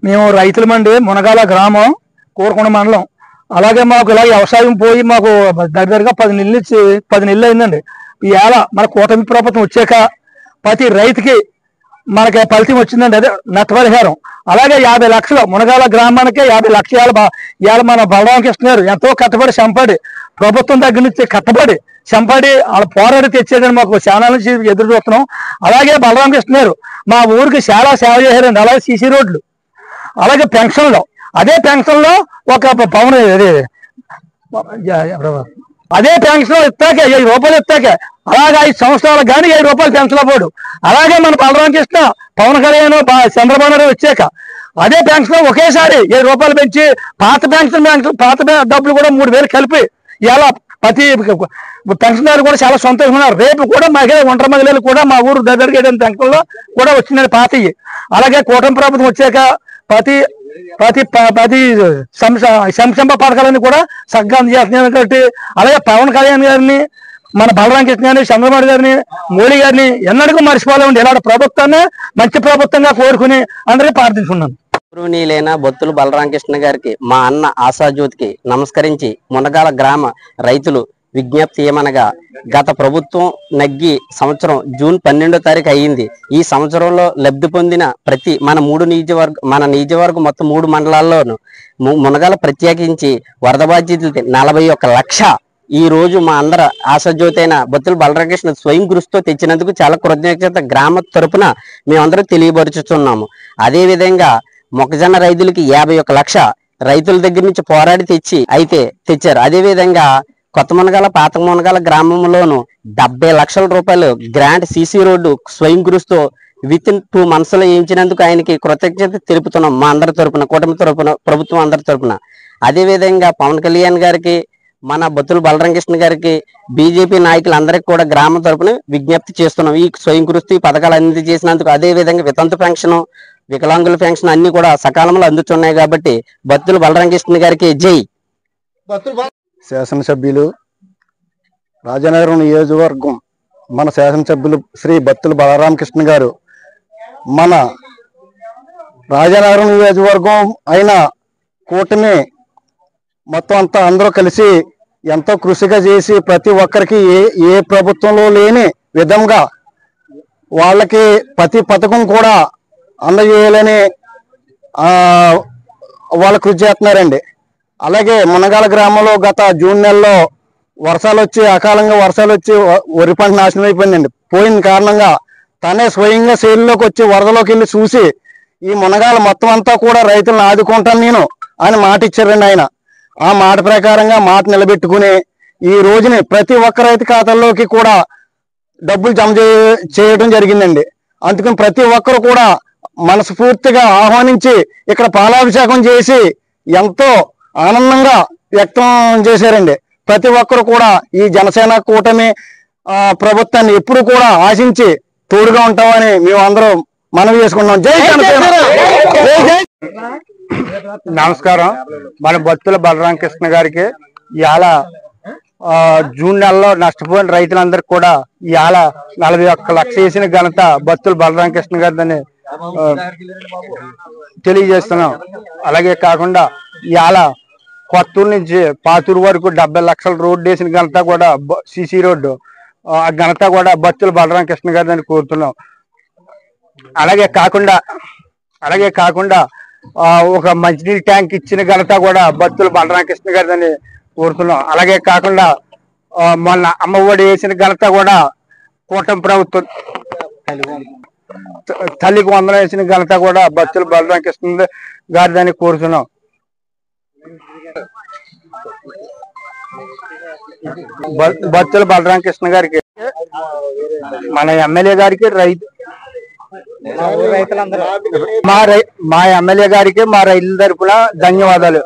మేము రైతులమండి, మునగాల గ్రామం, కోరుకొండ మండలం. అలాగే మాకు ఇలా వ్యవసాయం పోయి మాకు దగ్గరగా 10 నెలలు అయిందండి. ఇవాళ మన కూటమి ప్రభుత్వం వచ్చాక ప్రతి రైతుకి మనకి ఫలితం వచ్చిందండి, అదే నష్టపరిహారం. అలాగే 50 లక్షలు మునగాల గ్రామానికి 50 లక్షలు ఇవాళ మన బలరామకృష్ణ గారు ఎంతో కట్టబడి చంపడి ప్రభుత్వం దగ్గర నుంచి కట్టబడి చంపడి వాళ్ళ పోరాడి తెచ్చేదని మాకు చాలా నుంచి ఎదురు చూస్తున్నాం. అలాగే బలరామకృష్ణ గారు మా ఊరికి చాలా సేవ చేశారండి. అలాగే సీసీ రోడ్లు, అలాగే పెన్షన్లో, అదే పెన్షన్లో ఒక పవన్ అదే పెన్షన్ ఇస్తాకే 7 రూపాయలు ఇస్తాకే అలాగే 5 సంవత్సరాలకు కానీ 7 రూపాయలు పెన్షన్ పోడు. అలాగే మన బలరామకృష్ణ, పవన్ కళ్యాణ్, చంద్రబాబు నాయుడు వచ్చాక అదే పెన్షన్ ఒకేసారి 7 రూపాయలు పెంచి పాత డబ్బులు కూడా 3000 కలిపి ఇలా ప్రతి పెన్షన్దారు కూడా చాలా సంతోషంగా. రేపు కూడా ఒంటరి మహిళలు కూడా మా ఊరు దగ్గరికి పెన్షన్లో కూడా వచ్చిందని పాతయ్యి. అలాగే కూటమి ప్రభుత్వం వచ్చాక ప్రతి సంక్షేమ పథకాలన్నీ కూడా చక్కగా అందజేస్తున్నాయి కాబట్టి, అలాగే పవన్ కళ్యాణ్ గారిని, మన బలరామకృష్ణ గారిని, చంద్రబాబు గారిని, మోడీ గారిని ఎన్నడూ మర్చిపోలేమండి. ఇలాంటి ప్రభుత్వాన్ని మంచి ప్రభుత్వంగా కోరుకుని అందరికీ ప్రార్థించుకున్నాను. గౌరవనీయులైన బొత్తుల బలరామకృష్ణ గారికి, మా అన్న ఆశాజ్యోతికి నమస్కరించి మునగాల గ్రామ రైతులు విజ్ఞప్తి ఏమనగా, గత ప్రభుత్వం నగ్గి సంవత్సరం జూన్ 12వ తారీఖు అయ్యింది. ఈ సంవత్సరంలో లబ్ధి పొందిన ప్రతి మన నియోజకవర్గం మొత్తం 3 మండలాల్లోనూ మునగాల ప్రత్యేకించి వరద బాధ్యతలు 41 లక్ష ఈ రోజు మా అందరి ఆశాజ్యోతి అయిన బొత్తుల బలరామకృష్ణ స్వయం కృషితో తెచ్చినందుకు చాలా కృతజ్ఞత గ్రామ తరపున మేమందరం తెలియపరుచుతున్నాము. అదేవిధంగా మొక్కజొన్న రైతులకి 51 లక్ష రైతుల దగ్గర నుంచి పోరాడి తెచ్చారు. అదేవిధంగా కొత్త మునగాల, పాత మునగాల గ్రామంలోను 70 లక్షల రూపాయలు గ్రాంట్ సీసీ రోడ్డు స్వయం కృషితో విత్ ఇన్ 2 months లో వేయించినందుకు ఆయనకి కృతజ్ఞత తెలుపుతున్నాం మా అందరి తరపున, కూటమి తరపున, ప్రభుత్వం అందరి తరపున. అదేవిధంగా పవన్ కళ్యాణ్ గారికి, మన బొత్తుల బలరామకృష్ణ గారికి, బీజేపీ నాయకులందరికీ కూడా గ్రామం తరపున విజ్ఞప్తి చేస్తున్నాం. ఈ స్వయం కృషి పథకాలు అన్ని చేసినందుకు, అదేవిధంగా వితంతు పెన్షన్, వికలాంగుల పెన్షన్ అన్ని కూడా సకాలంలో అందుతున్నాయి కాబట్టి బొత్తుల బలరామకృష్ణ గారికి జై. శాసనసభ్యులు, రాజనగరం నియోజకవర్గం మన శాసనసభ్యులు శ్రీ బొత్తుల బలరామకృష్ణ గారు మన రాజనగరం నియోజకవర్గం అయిన కూటమి మొత్తం అంతా అందరూ కలిసి ఎంతో కృషిగా చేసి ప్రతి ఒక్కరికి ఏ ప్రభుత్వంలో లేని విధంగా వాళ్ళకి ప్రతి పథకం కూడా అందజేయాలని వాళ్ళు కృషి చేస్తున్నారండి. అలాగే మునగాల గ్రామంలో గత జూన్ నెలలో అకాలంగా వర్షాలు వచ్చి వరి పంట నాశనం అయిపోయిందండి. పోయిన కారణంగా తనే స్వయంగా శైలిలోకి వచ్చి వరదలోకి వెళ్ళి చూసి ఈ మునగాల మొత్తం అంతా కూడా రైతులను ఆదుకుంటాను నేను అని మాట ఇచ్చారండి ఆయన. ఆ మాట ప్రకారంగా మాట నిలబెట్టుకుని ఈ రోజుని ప్రతి ఒక్క రైతు ఖాతాల్లోకి కూడా డబ్బులు జమ చేయడం జరిగిందండి. అందుకని ప్రతి ఒక్కరు కూడా మనస్ఫూర్తిగా ఆహ్వానించి ఇక్కడ పాలాభిషేకం చేసి ఎంతో ఆనందంగా వ్యక్తం చేశారండి. ప్రతి ఒక్కరు కూడా ఈ జనసేన కూటమి ప్రభుత్వాన్ని ఎప్పుడు కూడా ఆశించి తోడుగా ఉంటామని మేము అందరం మనవి చేసుకున్నాం. జై జనసేన. నమస్కారం. మన బొత్తుల బలరామకృష్ణ గారికి ఇవాళ జూన్ నెలలో నష్టపోయిన రైతులందరికీ కూడా ఇవాళ 41 లక్ష వేసిన ఘనత బొత్తుల బలరామకృష్ణ గారిని తెలియజేస్తున్నాం. అలాగే కాకుండా ఇవాళ కొత్తూరు నుంచి పాతూరు వరకు 70 లక్షల రోడ్డు వేసిన ఘనత కూడా సీసీ రోడ్డు ఆ ఘనత కూడా బొత్తుల బలరామకృష్ణ గారిని కోరుతున్నాం. అలాగే కాకుండా ఒక మంచినీళ్ళ ట్యాంక్ ఇచ్చిన ఘనత కూడా బొత్తుల బలరామకృష్ణ గారిని కోరుతున్నాం. అలాగే కాకుండా మొన్న అమ్మఒడి వేసిన ఘనత కూడా కూటమి ప్రభుత్వం, తల్లికి వందనం వేసిన ఘనత కూడా బొత్తుల బలరామకృష్ణ గారిని కోరుతున్నాం. బొత్తుల బలరామకృష్ణ గారికి, మన ఎమ్మెల్యే గారికి, మా ఎమ్మెల్యే గారికి మా రైతుల తరపున ధన్యవాదాలు.